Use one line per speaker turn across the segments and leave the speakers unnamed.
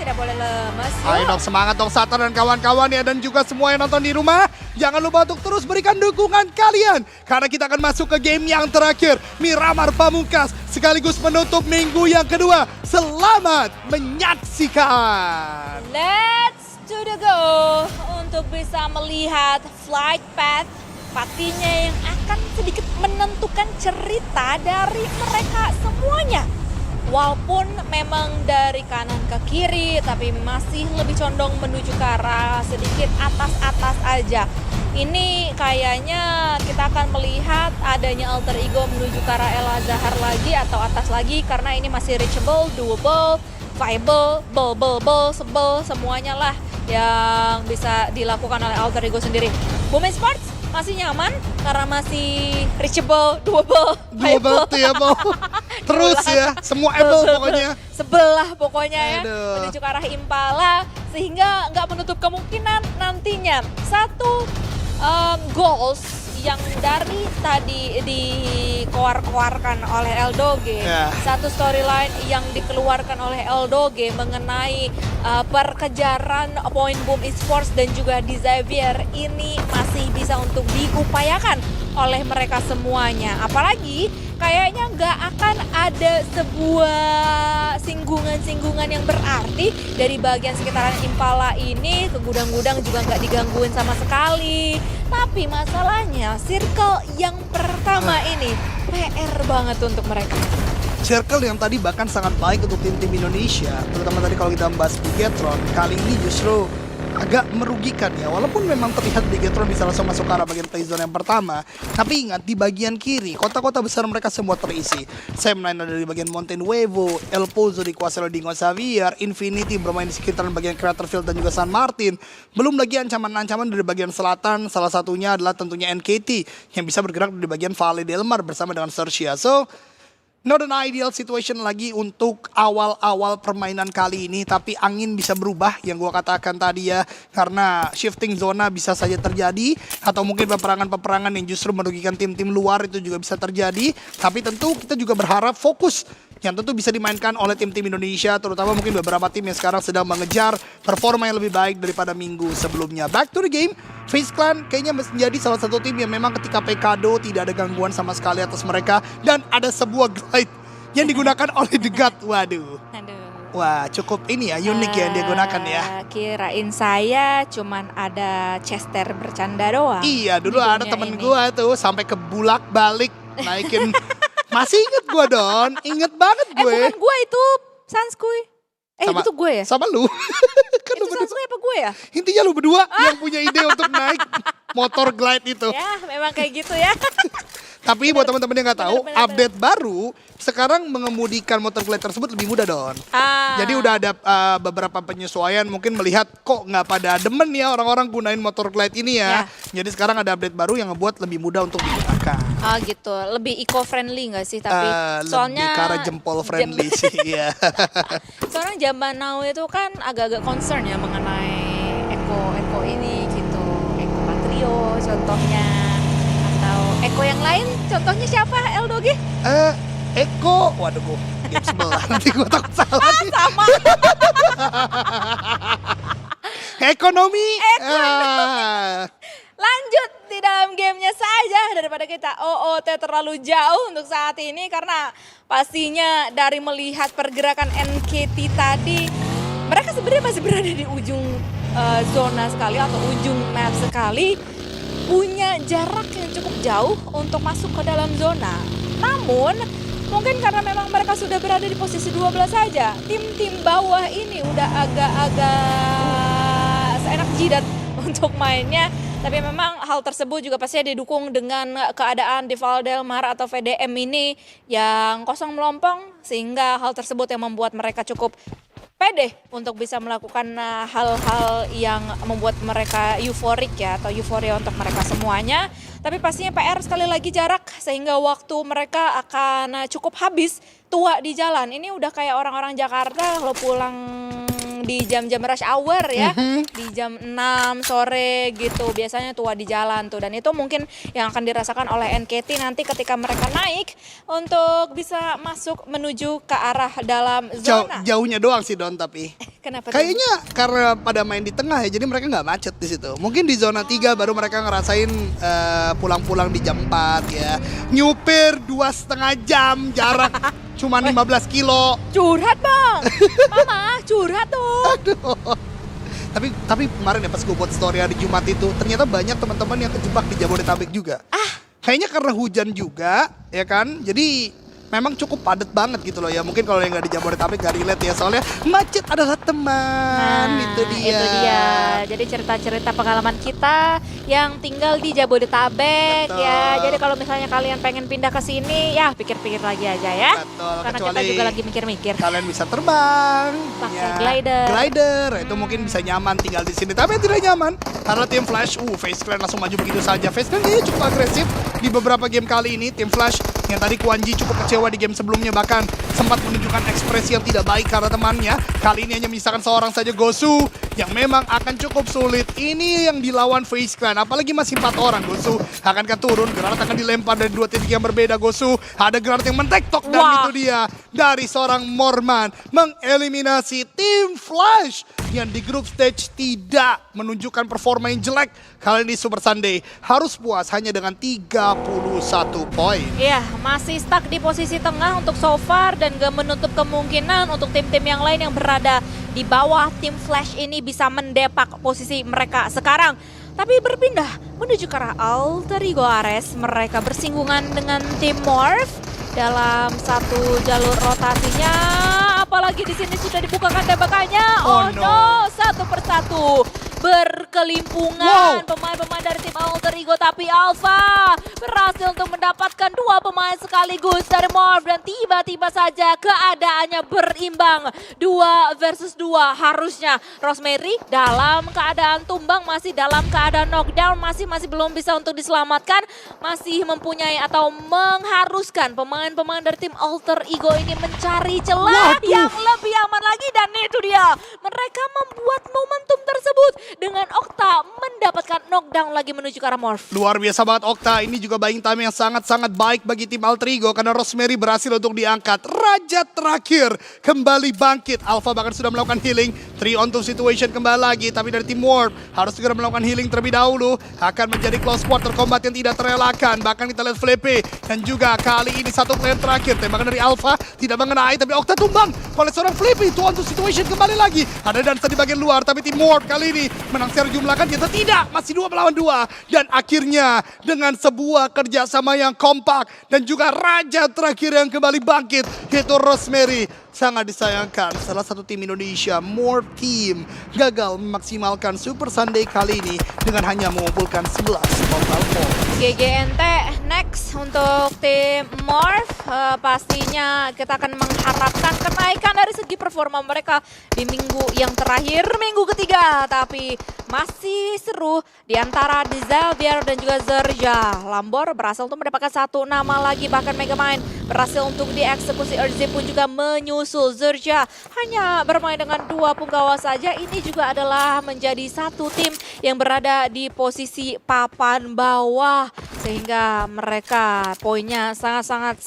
tidak boleh lemes.
Ayo dong, semangat dong Satan dan kawan-kawan ya, dan juga semua yang nonton di rumah. Jangan lupa untuk terus berikan dukungan kalian, karena kita akan masuk ke game yang terakhir, Miramar Pamungkas, sekaligus menutup minggu yang kedua. Selamat menyaksikan.
Let's to the go untuk bisa melihat flight path pastinya yang akan sedikit menentukan cerita dari mereka semuanya. Walaupun memang dari kanan ke kiri, tapi masih lebih condong menuju ke arah sedikit atas-atas aja. Ini kayaknya kita akan melihat adanya alter ego menuju ke arah El Azhar lagi atau atas lagi, karena ini masih reachable, doable, viable, sebel, semuanya lah yang bisa dilakukan oleh alter ego sendiri. Bowman Sports masih nyaman karena masih reachable, doable,
Double tuh ya mau. Terus ya, semua able pokoknya.
Sebelah pokoknya ya,
Aduh.
menuju ke arah Impala, sehingga nggak menutup kemungkinan nantinya satu goals yang dari tadi dikeluarkan oleh Eldoge, satu storyline yang dikeluarkan oleh Eldoge mengenai perkejaran Point Boom Esports dan juga di Xavier, ini masih bisa untuk diupayakan oleh mereka semuanya. Apalagi kayaknya nggak akan ada sebuah singgungan-singgungan yang berarti dari bagian sekitaran Impala ini. Ke gudang-gudang juga nggak digangguin sama sekali. Tapi masalahnya circle yang pertama ini PR banget untuk mereka.
Circle yang tadi bahkan sangat baik untuk tim-tim Indonesia, terutama tadi kalau kita bahas Bigetron, kali ini justru agak merugikan ya. Walaupun memang terlihat Bigetron bisa langsung masuk ke arah bagian playzone yang pertama, tapi ingat di bagian kiri kota-kota besar mereka semua terisi. Sam9 ada di bagian Mountain Wevo, El Pozo dikuasai oleh Dingo Xavier, Infinity bermain di sekitaran bagian Craterfield dan juga San Martin. Belum lagi ancaman-ancaman dari bagian selatan, salah satunya adalah tentunya NKT yang bisa bergerak di bagian Valle Del Mar bersama dengan Sersia. So not an ideal situation lagi untuk awal-awal permainan kali ini, tapi angin bisa berubah yang gua katakan tadi ya, karena shifting zona bisa saja terjadi, atau mungkin peperangan-peperangan yang justru merugikan tim-tim luar itu juga bisa terjadi. Tapi tentu kita juga berharap fokus yang tentu bisa dimainkan oleh tim-tim Indonesia, terutama mungkin beberapa tim yang sekarang sedang mengejar performa yang lebih baik daripada minggu sebelumnya. Back to the game, FaZe Clan kayaknya menjadi salah satu tim yang memang ketika Pekado tidak ada gangguan sama sekali atas mereka, dan ada sebuah glide yang digunakan oleh The God. Waduh.
Aduh.
Wah, cukup ini ya, unik ya yang dia gunakan ya.
Kirain saya cuman ada Chester bercanda doang.
Iya, dulu
di
ada
dunia
temen
ini.
gua tuh sampai ke bulak balik naikin. Masih inget gua Don, inget banget gue.
Bukan gue itu, Sanskuy.
Sama-
itu gue ya?
Sama lu. Kan
Itu
lu berdua.
Sanskuy apa gue ya?
Intinya lu berdua yang punya ide untuk naik motor glide itu.
Ya, memang kayak gitu ya.
Tapi buat teman-teman yang nggak tahu,
bener.
update baru sekarang mengemudikan motor glide tersebut lebih mudah Don.
Ah.
Jadi udah ada beberapa penyesuaian, mungkin melihat kok nggak pada demen ya orang-orang gunain motor glide ini ya. Jadi sekarang ada update baru yang ngebuat lebih mudah untuk digunakan.
Ah gitu, lebih eco-friendly nggak sih? Tapi soalnya
lebih ke arah jempol friendly sih ya.
soalnya zaman now itu kan agak-agak concern ya mengenai eco ini gitu. Eco Patrio contohnya, atau eco yang lain contohnya siapa, Eldoge?
Eko, waduh gue game sebelah nanti gue takut salah.
Sama.
Ekonomi.
Lanjut di dalam gamenya saja daripada kita OOT terlalu jauh untuk saat ini, karena pastinya dari melihat pergerakan NKT tadi, mereka sebenarnya masih berada di ujung zona sekali atau ujung map sekali, punya jarak yang cukup jauh untuk masuk ke dalam zona. Namun mungkin karena memang mereka sudah berada di posisi 12 saja, tim-tim bawah ini udah agak-agak seenak jidat untuk mainnya. Tapi memang hal tersebut juga pasti didukung dengan keadaan di Valle Del Mar atau VDM ini yang kosong melompong, sehingga hal tersebut yang membuat mereka cukup pede untuk bisa melakukan hal-hal yang membuat mereka euforik ya, atau euforia untuk mereka semuanya. Tapi pastinya PR sekali lagi jarak, sehingga waktu mereka akan cukup habis tua di jalan. Ini udah kayak orang-orang Jakarta, lo pulang di jam-jam rush hour ya, di jam 6 sore gitu biasanya tua di jalan tuh, dan itu mungkin yang akan dirasakan oleh NKT nanti ketika mereka naik untuk bisa masuk menuju ke arah dalam zona.
Jauhnya doang sih Don, tapi
Kenapa?
kayaknya karena pada main di tengah ya, jadi mereka nggak macet di situ. Mungkin di zona 3 baru mereka ngerasain pulang-pulang di jam 4 ya. Nyupir 2,5 jam jarak cuma 15 kilo.
Curhat bang, mama curhat tuh.
Aduh. Tapi kemarin ya pas gue buat story hari Jumat itu, ternyata banyak teman-teman yang kejebak di Jabodetabek juga. Kayaknya karena hujan juga, ya kan? Jadi memang cukup padat banget gitu loh ya. Mungkin kalau yang nggak di Jabodetabek nggak relate ya, soalnya macet adalah teman. Itu dia.
Itu dia. Jadi cerita-cerita pengalaman kita yang tinggal di Jabodetabek.
Betul.
Ya. Jadi kalau misalnya kalian pengen pindah ke sini, ya pikir-pikir lagi aja ya.
Betul,
Karena kita
kecuali
juga lagi mikir-mikir.
kalian bisa terbang,
Pakai glider.
Glider, itu mungkin bisa nyaman tinggal di sini. Tapi yang tidak nyaman karena tim Flash, FaZe Clan langsung maju begitu saja. FaZe Clan kayaknya cukup agresif di beberapa game kali ini. Tim Flash yang tadi Kwanji cukup kecewa di game sebelumnya, bahkan sempat menunjukkan ekspresi yang tidak baik karena temannya. Kali ini hanya menyisakan seorang saja, Gosu, yang memang akan cukup sulit. Ini yang dilawan FaZe Clan, apalagi masih 4 orang. Gosu akankah turun, granat akan dilempar dari 2 titik yang berbeda. Gosu ada granat yang mentektok, dan
Wah.
itu dia dari seorang Morman mengeliminasi tim Flash yang di group stage tidak menunjukkan performa yang jelek. Kali ini Super Sunday harus puas hanya dengan 31 poin.
Iya, masih stuck di posisi tengah untuk so far dan gak menutup kemungkinan untuk tim-tim yang lain yang berada di bawah tim Flash ini bisa mendepak posisi mereka sekarang. Tapi berpindah menuju ke arah Alter Ego Ares, mereka bersinggungan dengan tim Morph dalam satu jalur rotasinya. Apalagi di sini sudah dibukakan tembakannya.
Oh,
Oh
no.
no, satu persatu berkelimpungan pemain-pemain dari tim Alter Ego, tapi Alpha berhasil untuk mendapatkan 2 pemain sekaligus dari Morph, dan tiba-tiba saja keadaannya berimbang 2 versus 2. Harusnya Rosemary dalam keadaan tumbang, masih dalam keadaan knockdown, masih belum bisa untuk diselamatkan, masih mempunyai atau mengharuskan pemain-pemain dari tim Alter Ego ini mencari celah
Waduh.
yang lebih aman lagi, dan itu dia mereka membuat momentum tersebut dengan Okta mendapatkan knockdown lagi menuju ke arah Morph.
Luar biasa banget Okta, ini juga buying time yang sangat-sangat baik bagi tim Alter Ego karena Rosemary berhasil untuk diangkat. Raja terakhir kembali bangkit. Alpha bahkan sudah melakukan healing. 3 on 2 situation kembali lagi, tapi dari tim Warp harus segera melakukan healing terlebih dahulu. Akan menjadi close quarter combat yang tidak terelakkan. Bahkan kita lihat Flippy dan juga kali ini satu player terakhir. Tembakan dari Alpha tidak mengenai, tapi Okta tumbang oleh seorang Flippy. 2 on 2 situation kembali lagi. Ada Dansa di bagian luar, tapi tim Warp kali ini menang secara jumlah kan, ternyata tidak, masih 2 melawan 2. Dan akhirnya dengan sebuah kerjasama yang kompak dan juga raja terakhir yang kembali bangkit, yaitu Rosemary. Sangat disayangkan, salah satu tim Indonesia, More Team, gagal memaksimalkan Super Sunday kali ini dengan hanya mengumpulkan 11 total poin.
GGNT next untuk tim Morph. Pastinya kita akan mengharapkan kenaikan dari segi performa mereka di minggu yang terakhir, minggu ketiga. Tapi masih seru di antara Xavier dan juga Zerja. Lambor berhasil untuk mendapatkan 1 nama lagi, bahkan Megamind berhasil untuk dieksekusi. Urzi pun juga menyusul. Zerja hanya bermain dengan 2 punggawa saja. Ini juga adalah menjadi satu tim yang berada di posisi papan bawah, sehingga mereka poinnya sangat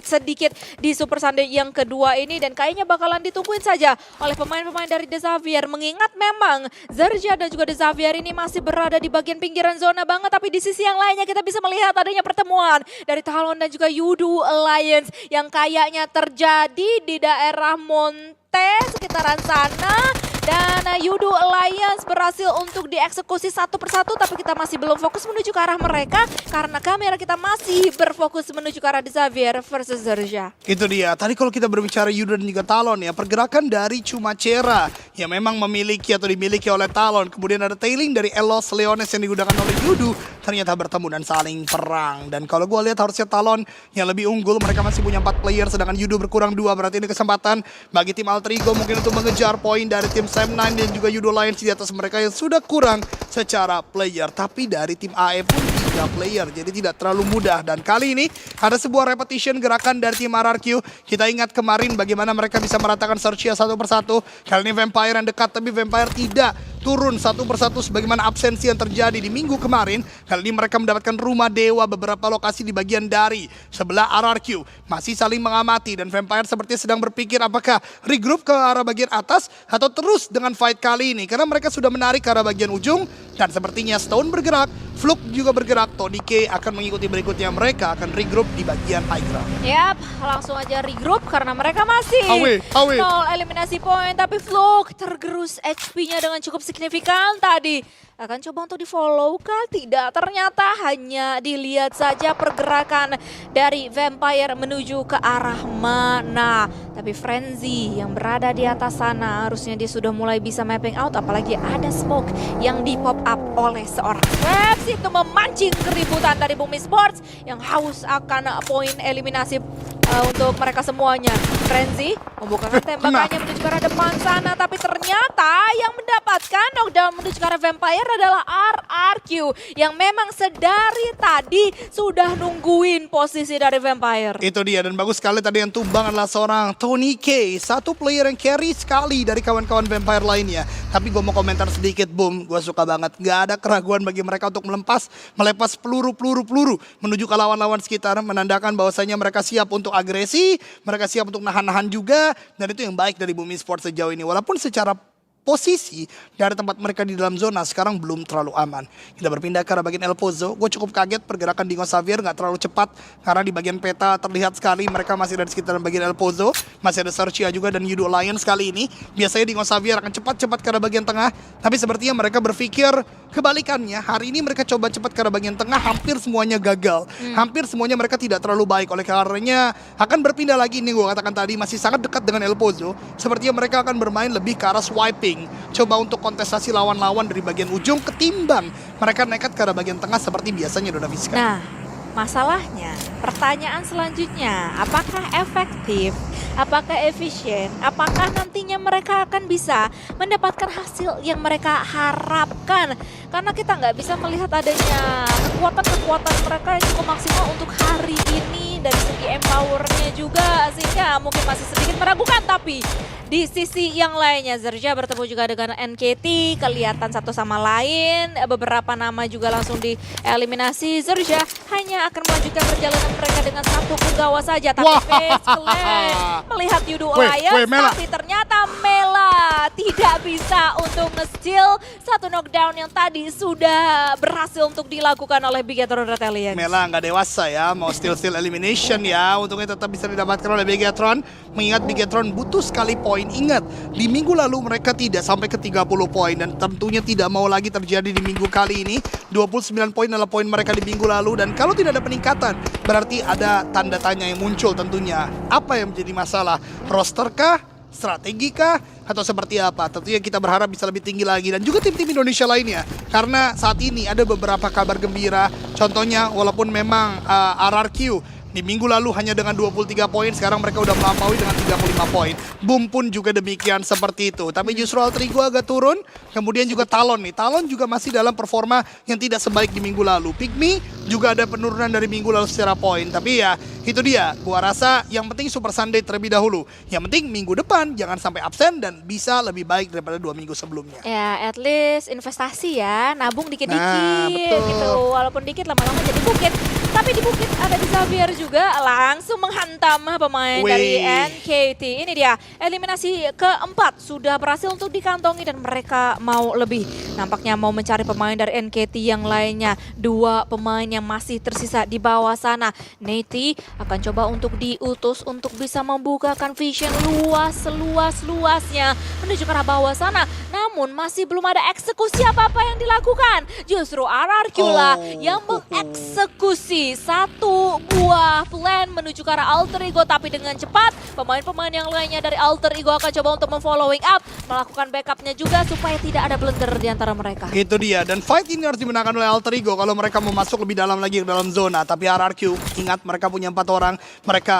sedikit di Super Sunday yang kedua ini, dan kayaknya bakalan ditungguin saja oleh pemain-pemain dari Xavier, mengingat memang Zerja dan juga Xavier ini masih berada di bagian pinggiran zona banget. Tapi di sisi yang lainnya kita bisa melihat adanya pertemuan dari Talon dan juga Yudu Alliance yang kayaknya terjadi di daerah Monte sekitaran sana. Dan Yudu Alliance berhasil untuk dieksekusi satu persatu, tapi kita masih belum fokus menuju ke arah mereka karena kamera kita masih berfokus menuju ke arah Xavier versus Zerja.
Itu dia, tadi kalau kita berbicara Yudo dan juga Talon ya, pergerakan dari Chumacera yang memang memiliki atau dimiliki oleh Talon, kemudian ada tailing dari Elos Leones yang digunakan oleh Yudo, ternyata bertemu dan saling perang. Dan kalau gue lihat harusnya Talon yang lebih unggul, mereka masih punya 4 player sedangkan Yudo berkurang 2, berarti ini kesempatan bagi tim Alter Ego mungkin untuk mengejar poin dari tim Sam9 dan juga Yudo Lions di atas mereka yang sudah kurang secara player. Tapi dari tim AE pun 3 player, jadi tidak terlalu mudah. Dan kali ini ada sebuah repetition gerakan dari tim RRQ. Kita ingat kemarin bagaimana mereka bisa meratakan Searchia satu persatu. Kali ini Vampire yang dekat, tapi Vampire tidak turun satu persatu sebagaimana absensi yang terjadi di minggu kemarin. Kali ini mereka mendapatkan rumah dewa beberapa lokasi di bagian dari sebelah RRQ. Masih saling mengamati dan Vampire sepertinya sedang berpikir apakah regroup ke arah bagian atas atau terus dengan fight kali ini. Karena mereka sudah menarik ke arah bagian ujung dan sepertinya Stone bergerak, Fluke juga bergerak, Tony K akan mengikuti berikutnya. Mereka akan regroup di bagian high ground.
Yap, langsung aja regroup karena mereka masih
Awe.
0 eliminasi poin. Tapi Fluke tergerus HP-nya dengan cukup signifikan tadi. Akan coba untuk di-follow kah? Tidak, ternyata hanya dilihat saja pergerakan dari Vampire menuju ke arah mana. Tapi Frenzy yang berada di atas sana harusnya dia sudah mulai bisa mapping out. Apalagi ada smoke yang di-pop up oleh seorang Reps. Itu memancing keributan dari Bumi Sports yang haus akan poin eliminasi untuk mereka semuanya. Frenzy membukakan tembakannya menuju ke arah depan sana, tapi ternyata yang mendapatkan knockdown menuju ke arah Vampire adalah RRQ yang memang sedari tadi sudah nungguin posisi dari Vampire.
Itu dia, dan bagus sekali tadi yang tumbang adalah seorang Tony K, satu player yang carry sekali dari kawan-kawan Vampire lainnya. Tapi gue mau komentar sedikit, Boom, gue suka banget. Gak ada keraguan bagi mereka untuk melepas peluru menuju ke lawan-lawan sekitar, menandakan bahwasanya mereka siap untuk agresi, mereka siap untuk nahan-nahan juga, dan itu yang baik dari Bumi Sports sejauh ini. Walaupun secara posisi dari tempat mereka di dalam zona sekarang belum terlalu aman. Kita berpindah ke arah bagian El Pozo. Gue cukup kaget pergerakan Dingo Xavier nggak terlalu cepat karena di bagian peta terlihat sekali mereka masih ada di sekitaran bagian El Pozo. Masih ada Searchia juga dan Yudo Alliance kali ini. Biasanya Dingo Xavier akan cepat-cepat ke arah bagian tengah, tapi sepertinya mereka berpikir kebalikannya. Hari ini mereka coba cepat ke arah bagian tengah, hampir semuanya gagal. Hampir semuanya mereka tidak terlalu baik, oleh karenanya akan berpindah lagi. Ini gue katakan tadi masih sangat dekat dengan El Pozo. Sepertinya mereka akan bermain lebih ke arah swiping, coba untuk kontestasi lawan-lawan dari bagian ujung ketimbang mereka nekat ke arah bagian tengah seperti biasanya Dona Fiska.
Nah, masalahnya, pertanyaan selanjutnya, apakah efektif, apakah efisien, apakah nantinya mereka akan bisa mendapatkan hasil yang mereka harapkan? Karena kita nggak bisa melihat adanya kekuatan-kekuatan mereka yang cukup maksimal untuk hari ini dari segi empowernya juga, sehingga mungkin masih sedikit meragukan. Tapi di sisi yang lainnya, Zerja bertemu juga dengan NKT, kelihatan satu sama lain, beberapa nama juga langsung dieliminasi. Zerja hanya akan melanjutkan perjalanan mereka dengan satu penggawa saja, tapi Face Clan melihat Yudo Alliance, tapi ternyata Mela tidak bisa untuk nge-steal satu knockdown yang tadi sudah berhasil untuk dilakukan oleh Bigetron Red Alliance.
Mela nggak dewasa ya, mau steal elimination ya, untungnya tetap bisa didapatkan oleh Bigetron, mengingat Bigetron butuh sekali poin. Ingat, di minggu lalu mereka tidak sampai ke 30 poin dan tentunya tidak mau lagi terjadi di minggu kali ini. 29 poin adalah poin mereka di minggu lalu dan kalau tidak ada peningkatan berarti ada tanda tanya yang muncul tentunya. Apa yang menjadi masalah? Roster kah? Strategi kah? Atau seperti apa? Tentunya kita berharap bisa lebih tinggi lagi dan juga tim-tim Indonesia lainnya. Karena saat ini ada beberapa kabar gembira. Contohnya walaupun memang RRQ di minggu lalu hanya dengan 23 poin, sekarang mereka udah melampaui dengan 35 poin. Boom pun juga demikian seperti itu. Tapi justru Altrigo agak turun, kemudian juga Talon nih. Talon juga masih dalam performa yang tidak sebaik di minggu lalu. Pygmy juga ada penurunan dari minggu lalu secara poin. Tapi ya, itu dia. Gua rasa yang penting Super Sunday terlebih dahulu. Yang penting minggu depan jangan sampai absen dan bisa lebih baik daripada 2 minggu sebelumnya.
Ya, at least investasi ya, nabung dikit-dikit
betul.
gitu. Walaupun dikit lama-lama jadi bukit. Tapi di bukit ada di Xavier juga langsung menghantam pemain dari NKT. Ini dia, eliminasi keempat sudah berhasil untuk dikantongi dan mereka mau lebih. Nampaknya mau mencari pemain dari NKT yang lainnya. 2 pemain yang masih tersisa di bawah sana. Neti akan coba untuk diutus untuk bisa membukakan vision luas-luas-luasnya menuju ke arah bawah sana. Namun masih belum ada eksekusi apa-apa yang dilakukan. Justru RRQ lah yang mengeksekusi satu buah sebuah plan menuju ke arah Alter Ego, tapi dengan cepat pemain-pemain yang lainnya dari Alter Ego akan coba untuk memfollowing up, melakukan backupnya juga supaya tidak ada blunder di antara mereka.
Itu dia, dan fight ini harus dimenangkan oleh Alter Ego kalau mereka mau masuk lebih dalam lagi ke dalam zona. Tapi RRQ, ingat mereka punya 4 orang, mereka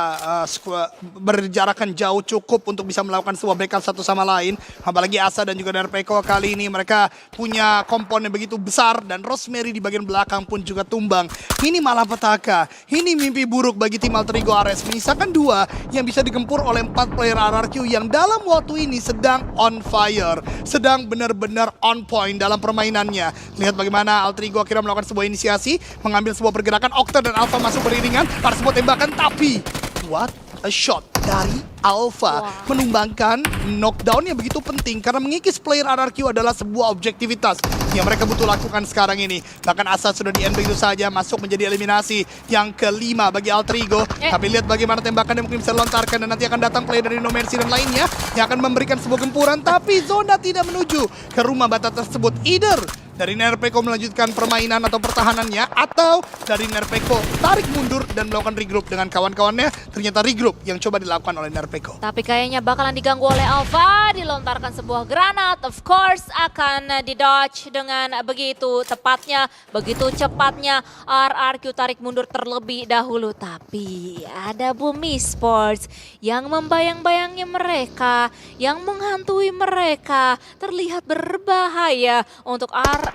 berjarakan jauh cukup untuk bisa melakukan sebuah backup satu sama lain. Apalagi Asa dan juga Nerpeko kali ini mereka punya komponen begitu besar, dan Rosemary di bagian belakang pun juga tumbang. Ini malapetaka, ini mimpi buruk bagi tim Alter Ego Ares. Menyisakan 2 yang bisa digempur oleh 4 player RRQ yang dalam waktu ini sedang on fire, sedang benar-benar on point dalam permainannya. Lihat bagaimana Alter Ego akhirnya melakukan sebuah inisiasi, mengambil sebuah pergerakan. Octa dan Alpha masuk beriringan, ada sebuah tembakan, tapi what a shot dari Alpha. Menumbangkan knockdown yang begitu penting karena mengikis player RRQ adalah sebuah objektivitas yang mereka butuh lakukan sekarang ini. Bahkan Asa sudah di-end begitu saja, masuk menjadi eliminasi yang kelima bagi Alter Ego. Tapi lihat bagaimana tembakan yang mungkin bisa lontarkan, dan nanti akan datang player dari No Mercy dan lainnya yang akan memberikan sebuah gempuran, tapi zona tidak menuju ke rumah bata tersebut. Either dari Nerpeko melanjutkan permainan atau pertahanannya, atau dari Nerpeko tarik mundur dan melakukan regroup dengan kawan-kawannya. Ternyata regroup yang coba dilakukan oleh Nerpeko.
Tapi kayaknya bakalan diganggu oleh Alpha, dilontarkan sebuah granat, of course akan didodge dengan begitu tepatnya, begitu cepatnya. RRQ tarik mundur terlebih dahulu, tapi ada Bumi Sports yang membayang-bayangi mereka, yang menghantui mereka, terlihat berbahaya untuk RRQ.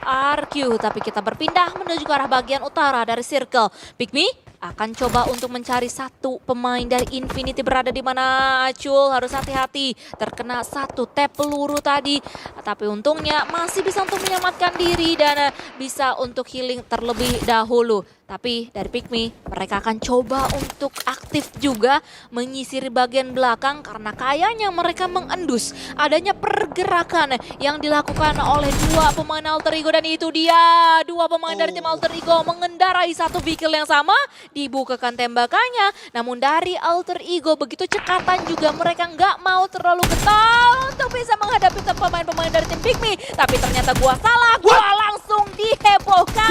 Tapi kita berpindah menuju ke arah bagian utara dari circle. Pikmi akan coba untuk mencari satu pemain dari Infinity berada di mana. Acul harus hati-hati, terkena satu tap peluru tadi. Tapi untungnya masih bisa untuk menyelamatkan diri dan bisa untuk healing terlebih dahulu. Tapi dari Pikmi, mereka akan coba untuk aktif juga menyisiri bagian belakang karena kayaknya mereka mengendus adanya pergerakan yang dilakukan oleh 2 pemain Alter Ego, dan itu dia 2 pemain dari tim Alter Ego mengendarai satu vehicle yang sama, dibukakan tembakannya. Namun dari Alter Ego begitu cekatan juga, mereka nggak mau terlalu getol untuk bisa menghadapi pemain-pemain dari tim Pikmi. Tapi ternyata gua salah, gua langsung dihebohkan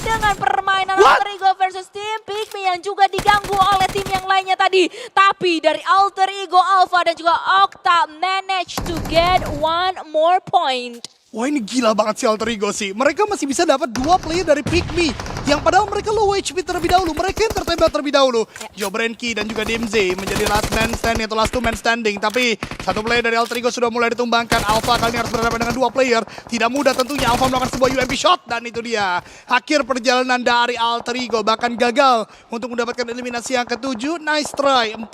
dengan permainan Alter Ego versus tim Pikmi yang juga diganggu oleh tim yang lainnya tadi. Tapi dari Alter Ego, Alpha dan juga Octa manage to get 1 more point.
Wah, ini gila banget si Alter Ego sih. Mereka masih bisa dapat 2 player dari Pikmi yang padahal mereka low HP terlebih dahulu. Mereka yang tertembak terlebih dahulu. Jobrenki dan juga Dimze menjadi last man standing atau last 2 man standing. Tapi satu player dari Alter Ego sudah mulai ditumbangkan. Alpha kali ini harus berhadapan dengan 2 player. Tidak mudah tentunya. Alpha melakukan sebuah UMP shot, dan itu dia akhir perjalanan dari Alter Ego. Bahkan gagal untuk mendapatkan eliminasi yang ke-7. Nice try, 42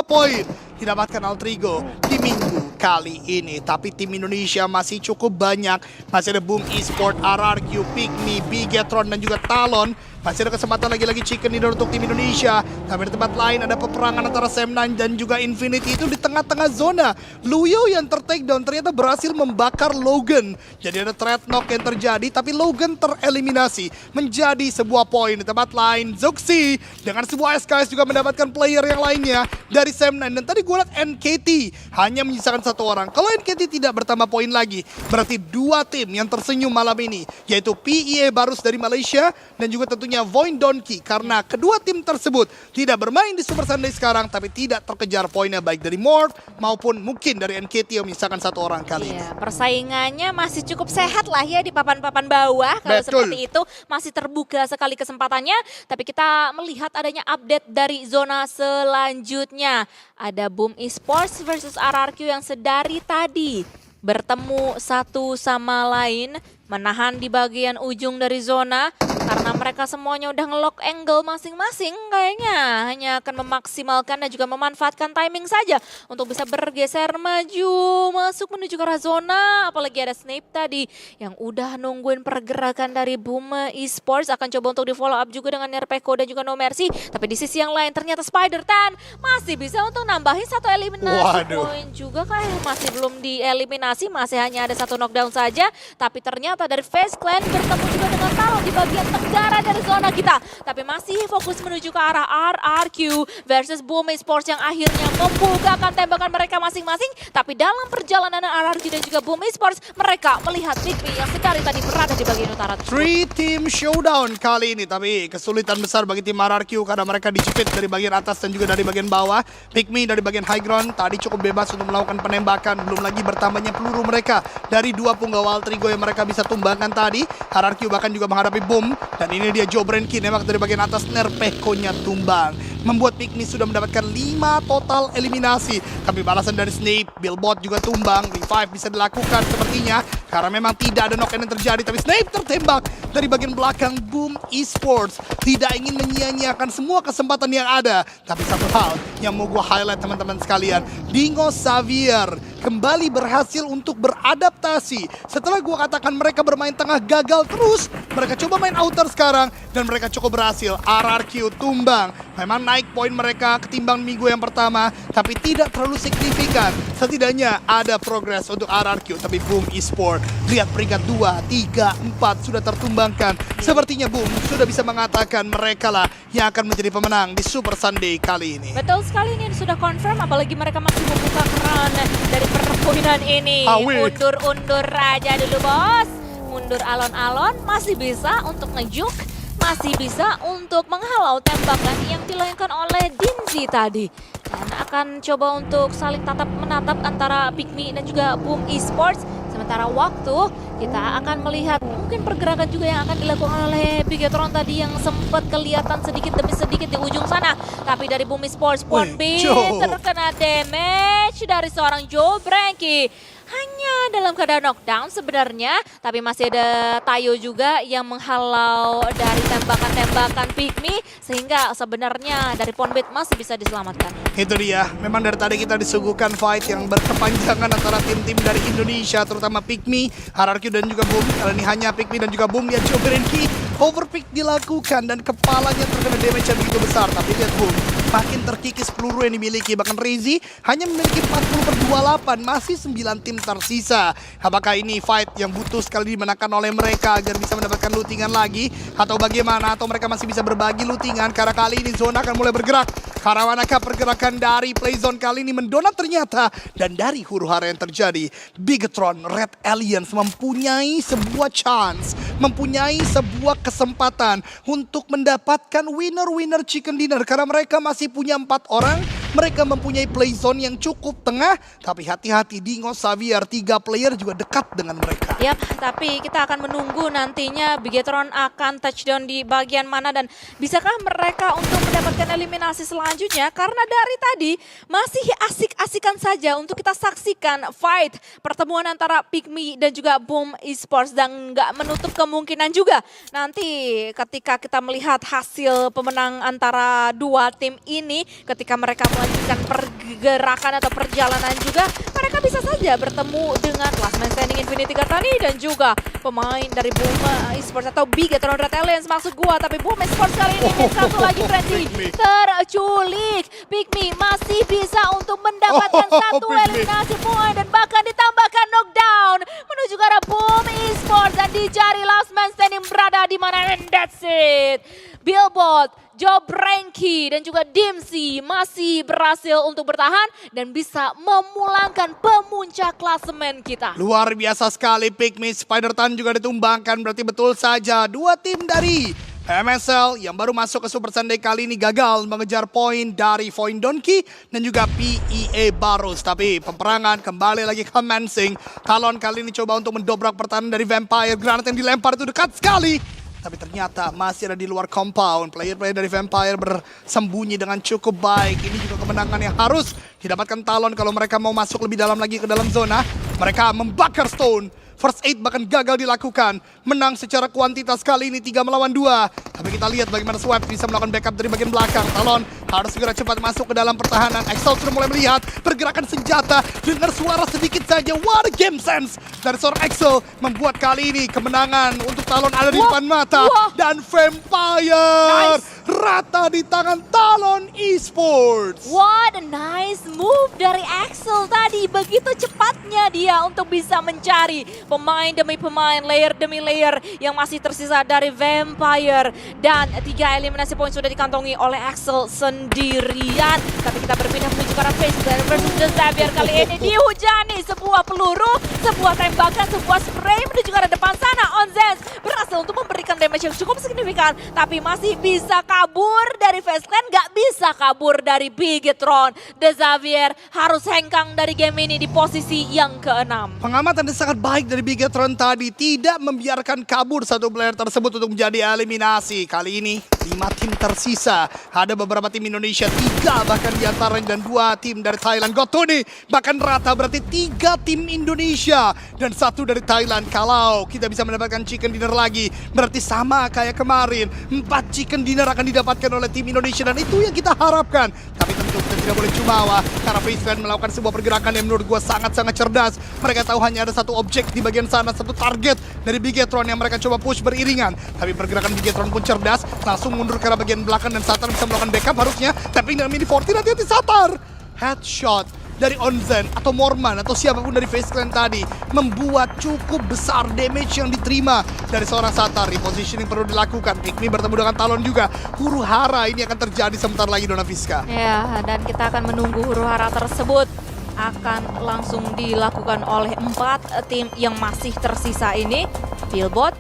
poin didapatkan Alter Ego di minggu kali ini. Tapi tim Indonesia masih cukup banyak. Masih ada Boom Esport, RRQ, Pikmi, Bigetron dan juga Talon. Masih ada kesempatan lagi-lagi chicken dinner untuk tim Indonesia. Tapi di tempat lain ada peperangan antara Sam9 dan juga Infinity itu di tengah-tengah zona. Luyo yang tertakedown ternyata berhasil membakar Logan. Jadi ada threat knock yang terjadi, tapi Logan tereliminasi. Menjadi sebuah poin di tempat lain. Zoxy dengan sebuah SKS juga mendapatkan player yang lainnya dari Sam9. Dan tadi gue lihat NKT hanya menyisakan 1 orang. Kalau NKT tidak bertambah poin lagi, berarti 2 tim yang tersenyum malam ini, yaitu PEA Barus dari Malaysia dan juga tentunya Void Donkey, karena kedua tim tersebut tidak bermain di Super Sunday sekarang, tapi tidak terkejar poinnya baik dari Morph maupun mungkin dari NKT yang menyisakan 1 orang kali ini.
Persaingannya masih cukup sehat lah ya di papan-papan bawah. Kalau seperti itu masih terbuka sekali kesempatannya. Tapi kita melihat adanya update dari zona selanjutnya. Ada Boom Esports versus RRQ yang sedari tadi bertemu satu sama lain, menahan di bagian ujung dari zona karena mereka semuanya udah nge-lock angle masing-masing. Kayaknya hanya akan memaksimalkan dan juga memanfaatkan timing saja untuk bisa bergeser maju masuk menuju ke arah zona. Apalagi ada Snape tadi yang udah nungguin pergerakan dari Boom Esports, akan coba untuk di follow up juga dengan Nerpeko dan juga No Mercy. Tapi di sisi yang lain ternyata Spider-Tan masih bisa untuk nambahin 1 eliminasi poin juga. Kayak masih belum dieliminasi, masih hanya ada 1 knockdown saja. Tapi ternyata Mata dari Face Clan bertemu juga dengan Talon di bagian tenggara dari zona kita. Tapi masih fokus menuju ke arah RRQ versus Boom Esports yang akhirnya membukakan tembakan mereka masing-masing. Tapi dalam perjalanan RRQ dan juga Boom Esports, mereka melihat Pikmi yang sedari tadi berada di bagian utara.
3-team showdown kali ini, tapi kesulitan besar bagi tim RRQ karena mereka dijepit dari bagian atas dan juga dari bagian bawah. Pikmi dari bagian high ground tadi cukup bebas untuk melakukan penembakan, belum lagi bertambahnya peluru mereka dari 2 punggawa Altrigo yang mereka bisa tumbangkan tadi. RRQ bahkan juga menghadapi Boom, dan ini dia Joe Brenki nembak dari bagian atas, Nerpeco-nya tumbang. Membuat Pikmi sudah mendapatkan 5 total eliminasi. Tapi balasan dari Snape, Billbot juga tumbang. Revive bisa dilakukan sepertinya karena memang tidak ada knock-in yang terjadi. Tapi Snape tertembak dari bagian belakang Boom Esports. Tidak ingin menyia-nyiakan semua kesempatan yang ada. Tapi satu hal yang mau gue highlight teman-teman sekalian, Dingo Xavier kembali berhasil untuk beradaptasi. Setelah gue katakan mereka bermain tengah gagal terus, mereka coba main outer sekarang dan mereka cukup berhasil. RRQ tumbang. Memang naik poin mereka ketimbang minggu yang pertama, tapi tidak terlalu signifikan. Setidaknya ada progres untuk RRQ, tapi Boom Esports lihat peringkat 2, 3, 4 sudah tertumbangkan. Sepertinya Boom sudah bisa mengatakan mereka lah yang akan menjadi pemenang di Super Sunday kali ini.
Betul sekali, ini sudah confirm, apalagi mereka masih membuka keran dari perpoinan ini. Undur-undur aja dulu bos. Mundur alon-alon, masih bisa untuk ngejuk, masih bisa untuk menghalau tembakan yang dilayangkan oleh Dinzi tadi. Dan akan coba untuk saling menatap antara Pikmi dan juga Boom Esports. Sementara waktu kita akan melihat mungkin pergerakan juga yang akan dilakukan oleh Bigetron tadi yang sempat kelihatan sedikit demi sedikit di ujung sana. Tapi dari Boom Esports, Ponbin terkena damage dari seorang Joe Brenki. Hanya dalam keadaan knockdown sebenarnya, tapi masih ada Tayo juga yang menghalau dari tembakan-tembakan Pikmi, sehingga sebenarnya dari Ponbit masih bisa diselamatkan.
Itu dia, memang dari tadi kita disuguhkan fight yang berkepanjangan antara tim-tim dari Indonesia, terutama Pikmi, RRQ dan juga Boom. Kali ini hanya Pikmi dan juga Boom, lihat Joe Brenki overpick dilakukan dan kepalanya terkena damage yang begitu besar. Tapi lihat Boom, makin terkikis peluru yang dimiliki. Bahkan Rezi hanya memiliki 40/28, masih 9 tim tersisa. Apakah ini fight yang butuh sekali dimenangkan oleh mereka agar bisa mendapatkan lootingan lagi, atau bagaimana? Atau mereka masih bisa berbagi lootingan karena kali ini zona akan mulai bergerak. Karena manakah pergerakan dari Playzone kali ini mendonat ternyata, dan dari huru-hara yang terjadi, Bigetron Red Aliens mempunyai sebuah chance, mempunyai sebuah kesempatan untuk mendapatkan winner chicken dinner karena mereka masih punya 4 orang. Mereka mempunyai playzone yang cukup tengah, tapi hati-hati, Dingo Xavier 3 player juga dekat dengan mereka.
Yap, tapi kita akan menunggu nantinya Bigetron akan touchdown di bagian mana dan bisakah mereka untuk mendapatkan eliminasi selanjutnya, karena dari tadi masih asik-asikan saja untuk kita saksikan fight pertemuan antara Pikmi dan juga Boom Esports, dan nggak menutup kemungkinan juga nanti ketika kita melihat hasil pemenang antara dua tim ini, ketika mereka melanjutkan pergerakan atau perjalanan juga, mereka bisa saja bertemu dengan last man standing Infinity Gatani dan juga pemain dari Boom Esports atau Bigetron Red Aliens maksud gua. Tapi Boom Esports kali ini satu lagi Frenzy terculik. Pikmi masih bisa untuk mendapatkan satu eliminasi point dan bahkan ditambahkan knockdown menuju ke arah Boom Esports, dan dicari last man standing berada di mana, and that's it. Billbot, Joe Brenki dan juga Dimsy masih berhasil untuk bertahan dan bisa memulangkan pemuncak klasemen kita.
Luar biasa sekali, Pikmi. Spider-Tan juga ditumbangkan, berarti betul saja 2 tim dari MSL yang baru masuk ke Super Sunday kali ini gagal mengejar poin dari Void Donkey dan juga PEA Barus. Tapi peperangan kembali lagi commencing. Talon kali ini coba untuk mendobrak pertahanan dari Vampire. Granat yang dilempar itu dekat sekali, tapi ternyata masih ada di luar compound. Player-player dari Vampire bersembunyi dengan cukup baik. Ini juga kemenangan yang harus didapatkan Talon kalau mereka mau masuk lebih dalam lagi ke dalam zona. Mereka membakar Stone. First aid bahkan gagal dilakukan. Menang secara kuantitas kali ini 3 melawan 2. Tapi kita lihat bagaimana Swap bisa melakukan backup dari bagian belakang. Talon harus segera cepat masuk ke dalam pertahanan. Exalt sudah mulai melihat pergerakan senjata. Dengar suara sedikit saja. What a game sense dari seorang Exalt membuat kali ini kemenangan untuk Talon ada di depan mata. Dan Vampire rata di tangan Talon Esports.
What a nice move dari Axel tadi. Begitu cepatnya dia untuk bisa mencari pemain demi pemain, layer demi layer yang masih tersisa dari Vampire. Dan 3 eliminasi poin sudah dikantongi oleh Axel sendirian. Tapi kita berpindah menuju ke arah FaZe versus The Xavier. Kali ini dihujani sebuah peluru, sebuah tembakan, sebuah spray menuju ke arah depan sana. Onzens berhasil untuk memberikan damage yang cukup signifikan. Tapi masih bisa kabur dari FaZe Clan, nggak bisa kabur dari Bigetron. The Xavier harus hengkang dari game ini di posisi yang ke-6.
Pengamatan yang sangat baik dari Bigetron tadi, tidak membiarkan kabur satu player tersebut untuk menjadi eliminasi. Kali ini 5 tim tersisa. Ada beberapa tim Indonesia, 3 bahkan diantaranya, dan 2 tim dari Thailand. Gotuni bahkan rata, berarti 3 tim Indonesia dan 1 dari Thailand. Kalau kita bisa mendapatkan chicken dinner lagi, berarti sama kayak kemarin, 4 chicken dinner akan didapatkan oleh tim Indonesia, dan itu yang kita harapkan. Tapi tentu kita tidak boleh jumawa, karena FaZe Clan melakukan sebuah pergerakan yang menurut gue sangat-sangat cerdas. Mereka tahu hanya ada satu objek di bagian sana, satu target dari Bigetron yang mereka coba push beriringan. Tapi pergerakan Bigetron pun cerdas, langsung mundur ke arah bagian belakang, dan Satar bisa melakukan backup harusnya. Tapi dengan mini 40, hati-hati Satar. Headshot dari Onzen atau Morman atau siapapun dari FaZe Clan tadi membuat cukup besar damage yang diterima dari seorang Satar. Repositioning perlu dilakukan. Pikmi bertemu dengan Talon juga. Huru hara ini akan terjadi sebentar lagi, Dona Fiska.
Ya, dan kita akan menunggu huru hara tersebut akan langsung dilakukan oleh 4 tim yang masih tersisa ini. Billbot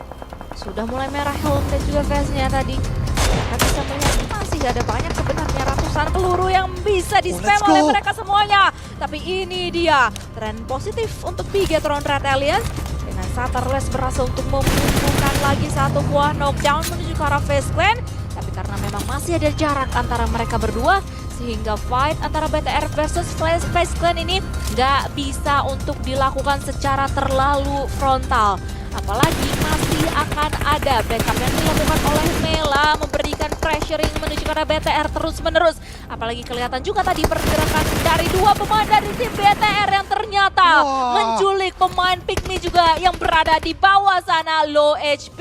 sudah mulai merah helm dan juga face-nya tadi. Kita bisa melihat masih ada banyak sebenarnya, ratusan peluru yang bisa di-spam oleh mereka semuanya. Tapi ini dia tren positif untuk Bigetron Red Alliance. Dengan Satarless berhasil untuk membutuhkan lagi satu buah knockdown menuju ke arah FaZe Clan. Tapi karena memang masih ada jarak antara mereka berdua, sehingga fight antara BTR versus FaZe Clan ini nggak bisa untuk dilakukan secara terlalu frontal. Apalagi masih akan ada backup yang dilakukan oleh Mela, memberikan pressuring menuju ke arah BTR terus-menerus. Apalagi kelihatan juga tadi pergerakan dari 2 pemain dari tim BTR yang ternyata menculik pemain Pikmi juga yang berada di bawah sana, low HP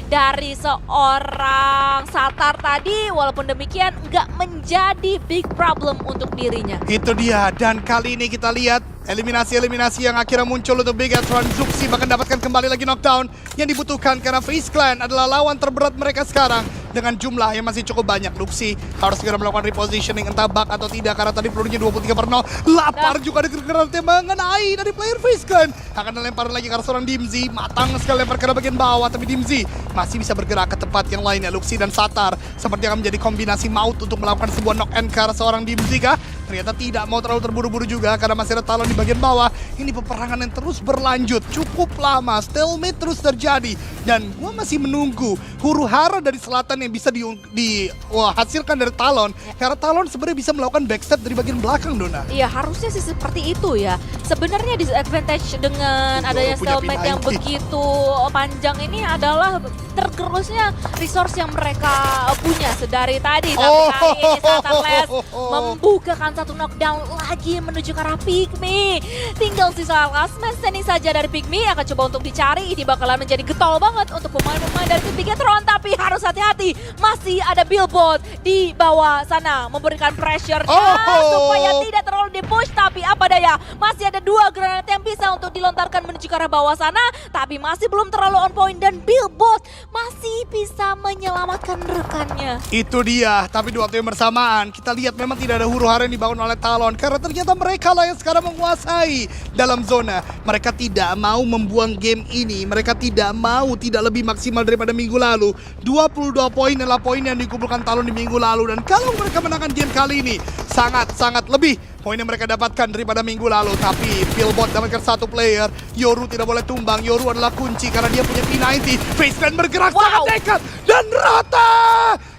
dari seorang Satar tadi. Walaupun demikian nggak menjadi big problem untuk dirinya.
Itu dia, dan kali ini kita lihat eliminasi-eliminasi yang akhirnya muncul untuk Bigetron. Zuxi bahkan dapatkan kembali lagi knockdown yang dibutuhkan, karena FaZe Clan adalah lawan terberat mereka sekarang dengan jumlah yang masih cukup banyak. Luxi harus segera melakukan repositioning, entah bug atau tidak, karena tadi pelurunya 23/0. Lapar juga ada kegagalan mengenai dari player FaZe Clan. Akan dilempar lagi ke arah seorang Dimzi, matang sekali lempar ke arah bagian bawah, tapi Dimzi masih bisa bergerak ke tempat yang lainnya. Luxi dan Satar seperti akan menjadi kombinasi maut untuk melakukan sebuah knock-and ke arah seorang Dimzi kah? Ternyata tidak mau terlalu terburu-buru juga, karena masih ada Talon di bagian bawah. Ini peperangan yang terus berlanjut cukup lama, stalemate terus terjadi, dan gue masih menunggu huru hara dari selatan yang bisa dihasilkan dari Talon, karena Talon sebenarnya bisa melakukan backstep dari bagian belakang, Dona.
Iya, harusnya sih seperti itu ya. Sebenarnya disadvantage dengan adanya stalemate yang begitu panjang ini adalah tergerusnya resource yang mereka punya sedari tadi. Tapi kali ini Satarless membukakan satu knockdown lagi menuju ke arah Pikmi. Tinggal sisa last man standing saja dari Pikmi, akan coba untuk dicari. Ini bakalan menjadi getol banget untuk pemain-pemain dari tim Bigetron, tapi harus hati-hati. Masih ada Billbot di bawah sana memberikan pressure supaya tidak terlalu di-push, tapi apa daya, masih ada 2 granat yang bisa untuk dilontarkan menuju ke arah bawah sana, tapi masih belum terlalu on point, dan Billbot masih bisa menyelamatkan rekannya.
Itu dia, tapi di waktu yang bersamaan kita lihat memang tidak ada huru hara yang dibangun oleh Talon, karena ternyata mereka lah yang sekarang menguasai dalam zona. Mereka tidak mau membuang game ini, mereka tidak mau tidak lebih maksimal daripada minggu lalu. 22 poin adalah poin yang dikumpulkan Talon di minggu lalu, dan kalau mereka menangkan game kali ini sangat-sangat lebih poin yang mereka dapatkan daripada minggu lalu. Tapi Billbot dapatkan satu player, Yoru tidak boleh tumbang. Yoru adalah kunci karena dia punya P90. FaZe Clan bergerak sangat dekat dan rata.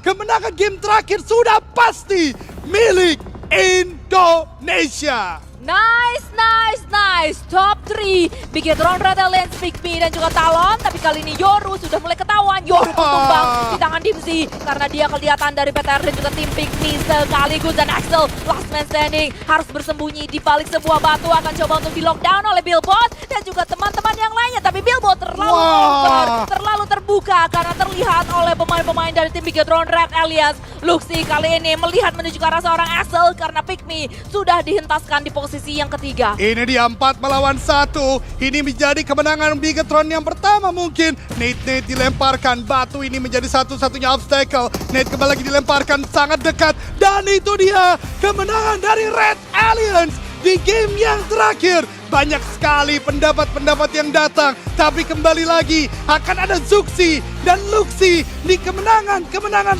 Kemenangan game terakhir sudah pasti milik Indonesia.
Nice, nice, nice. Top 3. Bigetron, Red Alliance, Pikmi, dan juga Talon. Tapi kali ini Yoru sudah mulai ketahuan. Yoru tertumbang di tangan Dimzi, karena dia kelihatan dari BTR dan juga tim Pikmi sekaligus. Dan Axel, last man standing, harus bersembunyi di balik sebuah batu. Akan coba untuk di lockdown oleh Billbot dan juga teman-teman yang lainnya. Tapi Billbot terlalu over, terlalu terbuka terbuka karena terlihat oleh pemain-pemain dari tim Bigetron Red Alliance. Luxy kali ini melihat menuju ke arah seorang Axel karena Pikmi sudah dihentaskan di posisi yang ketiga.
Ini dia 4 melawan 1. Ini menjadi kemenangan Bigetron yang pertama mungkin. Nate dilemparkan. Batu ini menjadi satu-satunya obstacle. Nate kembali lagi dilemparkan sangat dekat. Dan itu dia kemenangan dari Red Alliance di game yang terakhir. Banyak sekali pendapat-pendapat yang datang. Tapi kembali lagi akan ada Zuxi dan Luxy di kemenangan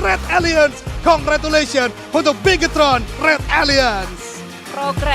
Red Alliance. Congratulations untuk Bigetron Red Alliance.
Program